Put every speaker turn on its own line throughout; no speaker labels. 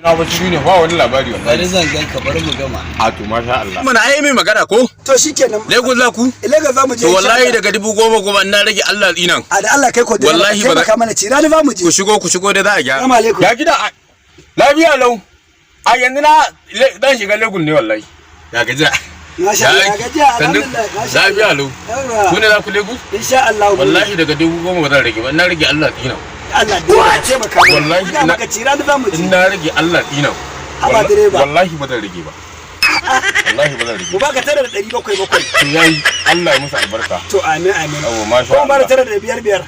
Na ba shi ne ba wani labari wallahi.
Bari zan ganka bari mu gama.
A to masha Allah. Muna ai mai magana ko?
To shikenan.
Lagos za ku?
Lagos za mu je.
To wallahi daga 10,000 na rage Allah dinan.
A da Allah kai ko da
wallahi ba
ka mana ci rani za mu je.
Ku shigo da za a gyara.
Assalamu alaikum.
Ya gida lafiya lau. A yanzu na dan shiga Lagos ne wallahi. Ya gaji.
Masha Allah ya gaji alhamdulillah.
Lafiya lau. Ku ne za ku Lagos?
Insha Allah.
Wallahi daga 10,000 ba zan rage ba. Na rage Allah dinan.
Allah ya taimaka.
Wallahi
ina maka ci rani za mu je.
In na rage Allah dinan.
Haba direba.
Wallahi ba zan rage ba. Wallahi ba zan rage.
Mu baka tare da 700.
To yayi Allah ya musu albarka.
To amin amin.
Yawwa masha
Allah. Ko ba da
Allah.
tare da 5.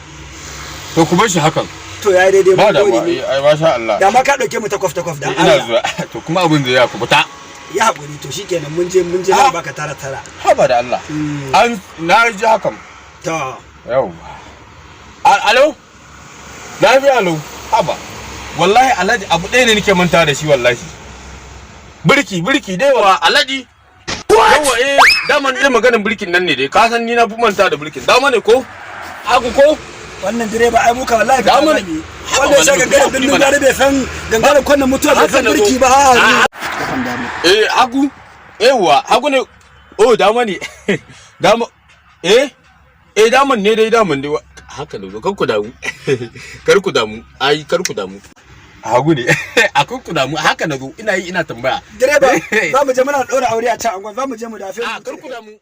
To ku bar shi hakan.
To yayi daidai
Ba
mu
da
gode
ba
ne.
ai masha Allah.
Da ma ka dauke mu ta kwaf da
Ina
Allah.
zuwa. To kuma abin da ya kubuta.
Ya hakuri to shikenan mun je za baka tara.
Haba da Allah. An na ji hakan.
To
Yawwa. Alo? Lafiya alo. Haba. Wallahi Alhaji abu ɗaya ne nake manta da shi wallahi. Birki dai wa Alhaji. Yawwa daman dai maganin birkin nan ne dai. Ka san ni na fi manta da birkin. Dama ne ko? Hagu ko?
wannan direba ai muka wallahi
Da
ka
mun-
sani wanda ya saka gare bindin gare bai san gangaren kunnan mutuwa bai san birki ba
Hagu. Hagu ne. Oh, dama ne. Dama. Daman ne dai daman dai. Haka ne, kar ku damu. Kar ku damu. Ai, kar ku damu. Hagu ne. A kar ku damu. Haka na zo. Ina tambaya.
direba za mu je muna ɗora aure a can angon za mu je mu dafe
Kar ku damu.